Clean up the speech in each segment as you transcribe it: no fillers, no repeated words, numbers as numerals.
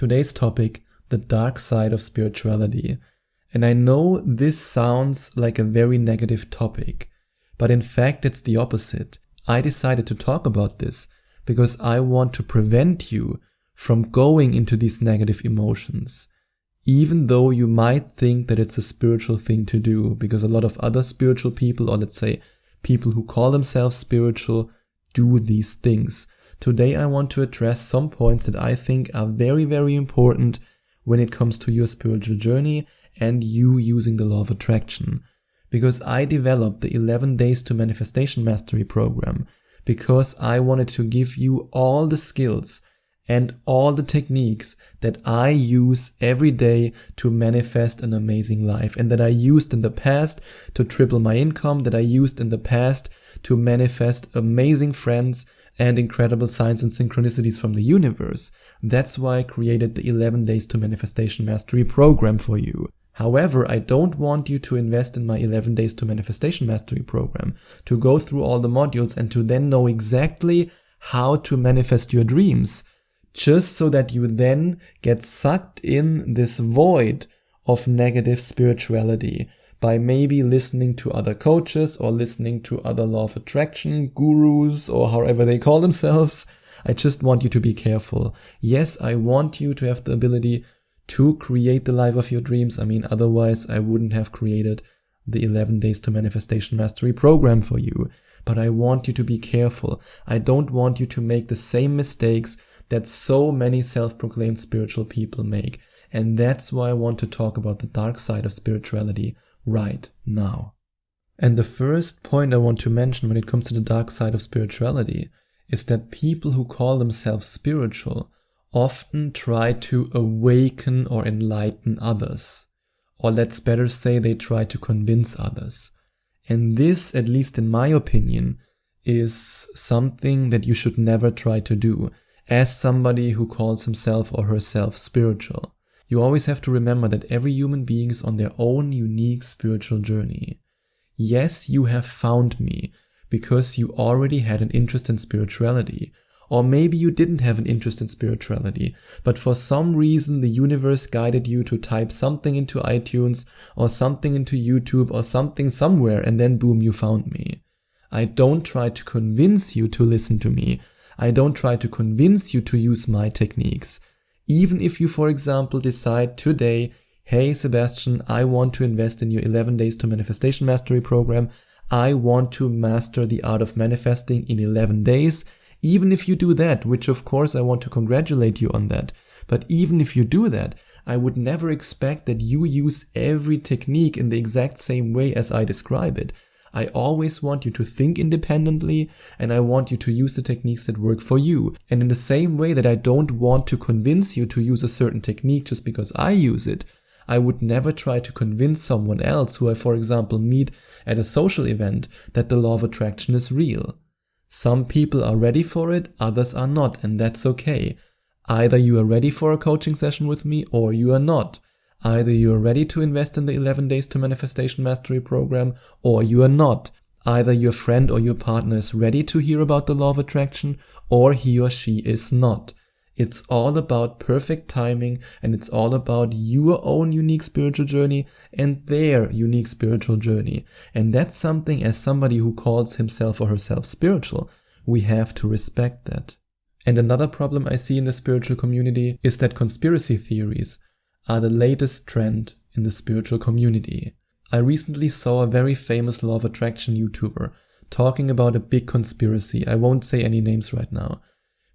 Today's topic, the dark side of spirituality. And I know this sounds like a very negative topic, but in fact it's the opposite. I decided to talk about this because I want to prevent you from going into these negative emotions, even though you might think that it's a spiritual thing to do, because a lot of other spiritual people, or let's say people who call themselves spiritual, do these things. Today I want to address some points that I think are very, very important when it comes to your spiritual journey and you using the law of attraction. Because I developed the 11 Days to Manifestation Mastery program because I wanted to give you all the skills and all the techniques that I use every day to manifest an amazing life, and that I used in the past to triple my income, that I used in the past to manifest amazing friends and incredible signs and synchronicities from the universe. That's why I created the 11 Days to Manifestation Mastery program for you. However, I don't want you to invest in my 11 Days to Manifestation Mastery program, to go through all the modules and to then know exactly how to manifest your dreams, just so that you then get sucked in this void of negative spirituality by maybe listening to other coaches or listening to other law of attraction gurus or however they call themselves. I just want you to be careful. Yes, I want you to have the ability to create the life of your dreams. I mean, otherwise I wouldn't have created the 11 Days to Manifestation Mastery program for you. But I want you to be careful. I don't want you to make the same mistakes that so many self-proclaimed spiritual people make. And that's why I want to talk about the dark side of spirituality right now. And the first point I want to mention when it comes to the dark side of spirituality is that people who call themselves spiritual often try to awaken or enlighten others. Or let's better say they try to convince others. And this, at least in my opinion, is something that you should never try to do as somebody who calls himself or herself spiritual. You always have to remember that every human being is on their own unique spiritual journey. Yes, you have found me because you already had an interest in spirituality. Or maybe you didn't have an interest in spirituality, but for some reason the universe guided you to type something into iTunes or something into YouTube or something somewhere, and then boom, you found me. I don't try to convince you to listen to me. I don't try to convince you to use my techniques. Even if you, for example, decide today, hey Sebastian, I want to invest in your 11 Days to Manifestation Mastery program. I want to master the art of manifesting in 11 days. Even if you do that, which of course I want to congratulate you on that, but even if you do that, I would never expect that you use every technique in the exact same way as I describe it. I always want you to think independently, and I want you to use the techniques that work for you. And in the same way that I don't want to convince you to use a certain technique just because I use it, I would never try to convince someone else who I, for example, meet at a social event that the law of attraction is real. Some people are ready for it, others are not, and that's okay. Either you are ready for a coaching session with me or you are not. Either you are ready to invest in the 11 Days to Manifestation Mastery program or you are not. Either your friend or your partner is ready to hear about the law of attraction or he or she is not. It's all about perfect timing, and it's all about your own unique spiritual journey and their unique spiritual journey. And that's something, as somebody who calls himself or herself spiritual, we have to respect that. And another problem I see in the spiritual community is that conspiracy theories are the latest trend in the spiritual community. I recently saw a very famous law of attraction YouTuber talking about a big conspiracy. I won't say any names right now.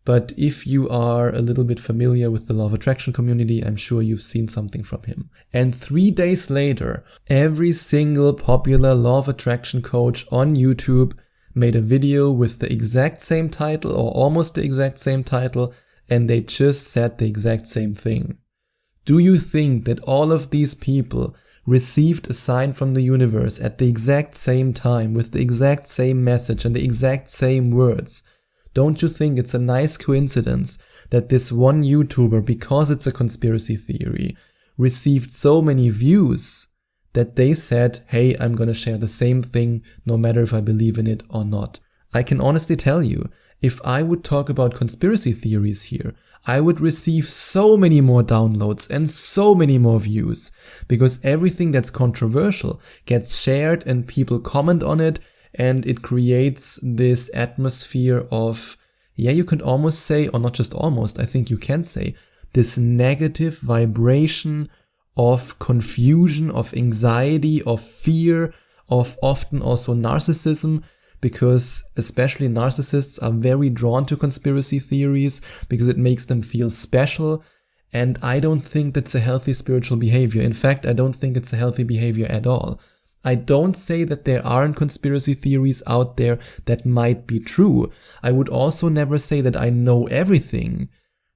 But if you are a little bit familiar with the law of attraction community, I'm sure you've seen something from him. And 3 days later, every single popular law of attraction coach on YouTube made a video with the exact same title or almost the exact same title, and they just said the exact same thing. Do you think that all of these people received a sign from the universe at the exact same time with the exact same message and the exact same words? Don't you think it's a nice coincidence that this one YouTuber, because it's a conspiracy theory, received so many views that they said, hey, I'm gonna share the same thing no matter if I believe in it or not? I can honestly tell you, if I would talk about conspiracy theories here, I would receive so many more downloads and so many more views, because everything that's controversial gets shared and people comment on it, and it creates this atmosphere of, you can almost say, or not just almost, I think you can say, this negative vibration of confusion, of anxiety, of fear, of often also narcissism, because especially narcissists are very drawn to conspiracy theories because it makes them feel special. And I don't think that's a healthy spiritual behavior. In fact, I don't think it's a healthy behavior at all. I don't say that there aren't conspiracy theories out there that might be true. I would also never say that I know everything.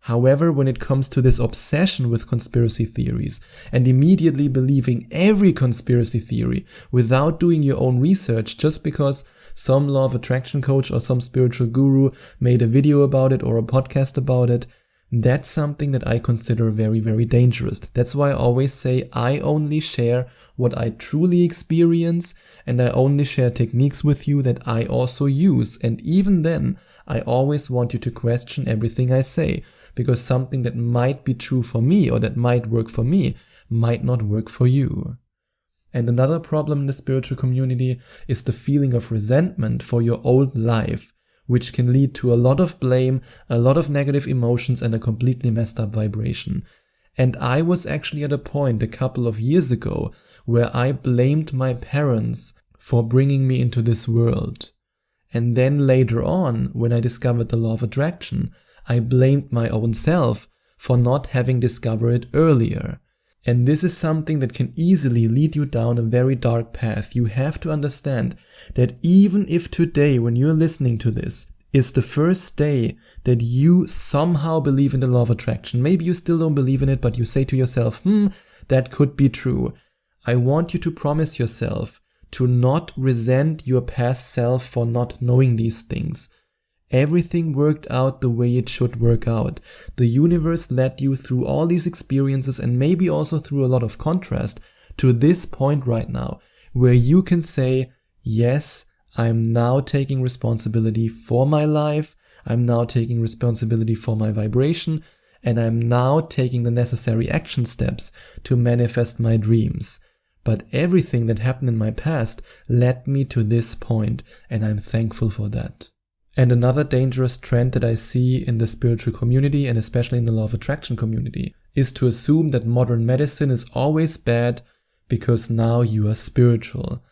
However, when it comes to this obsession with conspiracy theories and immediately believing every conspiracy theory without doing your own research just because some law of attraction coach or some spiritual guru made a video about it or a podcast about it, that's something that I consider very, very dangerous. That's why I always say I only share what I truly experience, and I only share techniques with you that I also use. And even then, I always want you to question everything I say, because something that might be true for me or that might work for me might not work for you. And another problem in the spiritual community is the feeling of resentment for your old life, which can lead to a lot of blame, a lot of negative emotions, and a completely messed up vibration. And I was actually at a point a couple of years ago where I blamed my parents for bringing me into this world. And then later on, when I discovered the law of attraction, I blamed my own self for not having discovered it earlier. And this is something that can easily lead you down a very dark path. You have to understand that even if today, when you're listening to this, is the first day that you somehow believe in the law of attraction, maybe you still don't believe in it, but you say to yourself, that could be true. I want you to promise yourself to not resent your past self for not knowing these things. Everything worked out the way it should work out. The universe led you through all these experiences and maybe also through a lot of contrast to this point right now, where you can say, yes, I'm now taking responsibility for my life, I'm now taking responsibility for my vibration, and I'm now taking the necessary action steps to manifest my dreams. But everything that happened in my past led me to this point, and I'm thankful for that. And another dangerous trend that I see in the spiritual community, and especially in the law of attraction community, is to assume that modern medicine is always bad because now you are spiritual.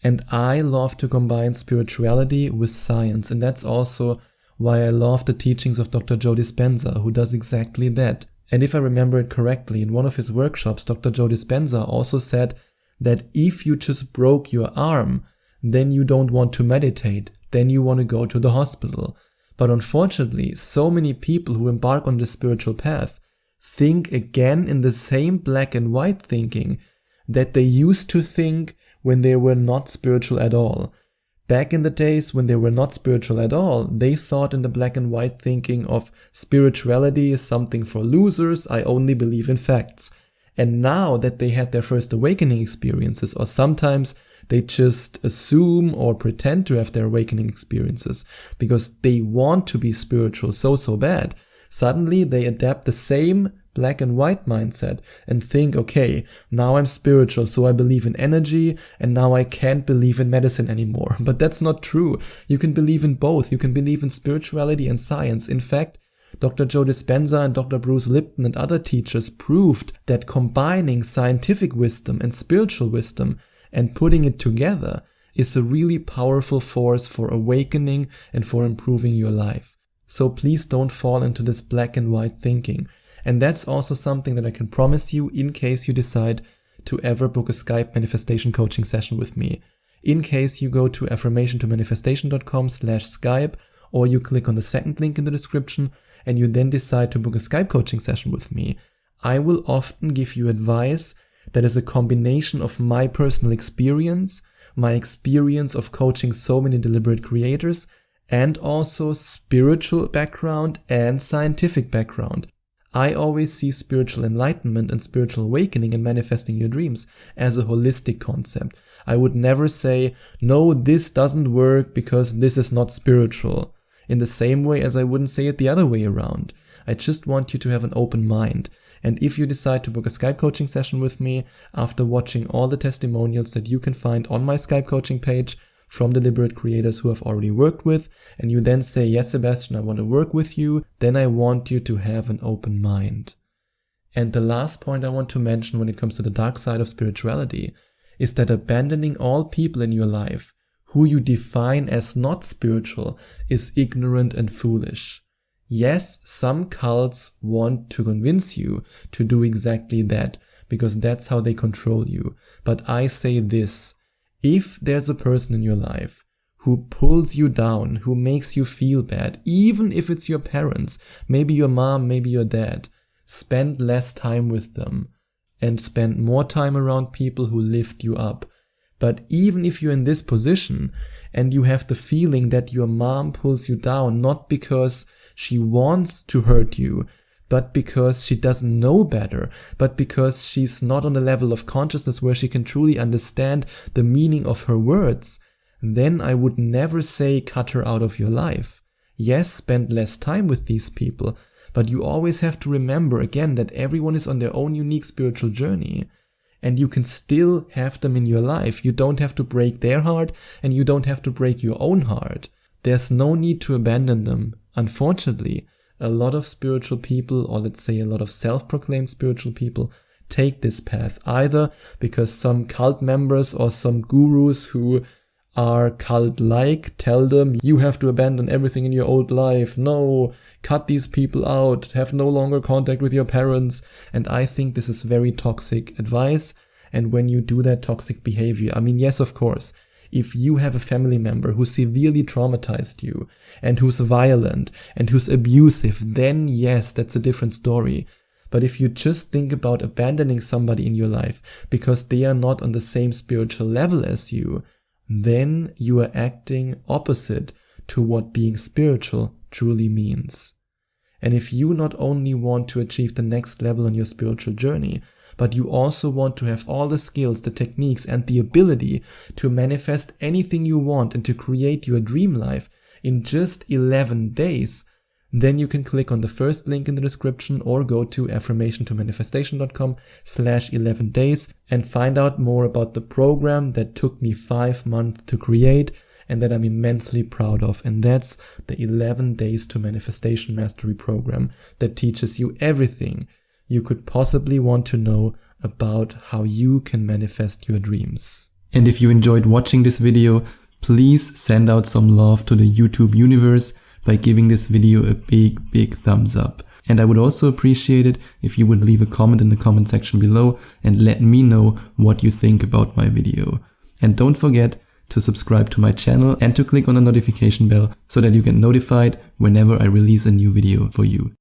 And I love to combine spirituality with science, and that's also why I love the teachings of Dr. Joe Dispenza, who does exactly that. And if I remember it correctly, in one of his workshops, Dr. Joe Dispenza also said that if you just broke your arm, then you don't want to meditate, then you want to go to the hospital. But unfortunately, so many people who embark on this spiritual path think again in the same black and white thinking that they used to think when they were not spiritual at all. Back in the days when they were not spiritual at all, they thought in the black and white thinking of spirituality is something for losers, I only believe in facts. And now that they had their first awakening experiences, or sometimes they just assume or pretend to have their awakening experiences because they want to be spiritual so bad, suddenly they adapt the same black and white mindset and think, okay, now I'm spiritual, so I believe in energy, and now I can't believe in medicine anymore. But that's not true. You can believe in both. You can believe in spirituality and science. In fact, Dr. Joe Dispenza and Dr. Bruce Lipton and other teachers proved that combining scientific wisdom and spiritual wisdom and putting it together is a really powerful force for awakening and for improving your life. So please don't fall into this black and white thinking. And that's also something that I can promise you in case you decide to ever book a Skype manifestation coaching session with me. In case you go to affirmationtomanifestation.com/Skype, or you click on the second link in the description and you then decide to book a Skype coaching session with me, I will often give you advice that is a combination of my personal experience, my experience of coaching so many deliberate creators, and also spiritual background and scientific background. I always see spiritual enlightenment and spiritual awakening and manifesting your dreams as a holistic concept. I would never say, no, this doesn't work because this is not spiritual. in the same way as I wouldn't say it the other way around. I just want you to have an open mind. And if you decide to book a Skype coaching session with me after watching all the testimonials that you can find on my Skype coaching page from deliberate creators who I've already worked with, and you then say, yes, Sebastian, I want to work with you, then I want you to have an open mind. And the last point I want to mention when it comes to the dark side of spirituality is that abandoning all people in your life who you define as not spiritual is ignorant and foolish. Yes, some cults want to convince you to do exactly that because that's how they control you. But I say this, if there's a person in your life who pulls you down, who makes you feel bad, even if it's your parents, maybe your mom, maybe your dad, spend less time with them and spend more time around people who lift you up. But even if you're in this position and you have the feeling that your mom pulls you down, not because she wants to hurt you, but because she doesn't know better, but because she's not on a level of consciousness where she can truly understand the meaning of her words, then I would never say cut her out of your life. Yes, spend less time with these people, but you always have to remember again that everyone is on their own unique spiritual journey. And you can still have them in your life. You don't have to break their heart and you don't have to break your own heart. There's no need to abandon them. Unfortunately, a lot of spiritual people, or let's say a lot of self-proclaimed spiritual people, take this path either because some cult members or some gurus who are cult-like tell them you have to abandon everything in your old life. No, cut these people out, have no longer contact with your parents. And I think this is very toxic advice. And when you do that toxic behavior, I mean, yes, of course, if you have a family member who severely traumatized you and who's violent and who's abusive, then yes, that's a different story. But if you just think about abandoning somebody in your life because they are not on the same spiritual level as you, then you are acting opposite to what being spiritual truly means. And if you not only want to achieve the next level on your spiritual journey, but you also want to have all the skills, the techniques, and the ability to manifest anything you want and to create your dream life in just 11 days, then you can click on the first link in the description or go to affirmationtomanifestation.com/11 days and find out more about the program that took me 5 months to create and that I'm immensely proud of. And that's the 11 Days to Manifestation Mastery program that teaches you everything you could possibly want to know about how you can manifest your dreams. And if you enjoyed watching this video, please send out some love to the YouTube universe by giving this video a big thumbs up. And I would also appreciate it if you would leave a comment in the comment section below and let me know what you think about my video. And don't forget to subscribe to my channel and to click on the notification bell so that you get notified whenever I release a new video for you.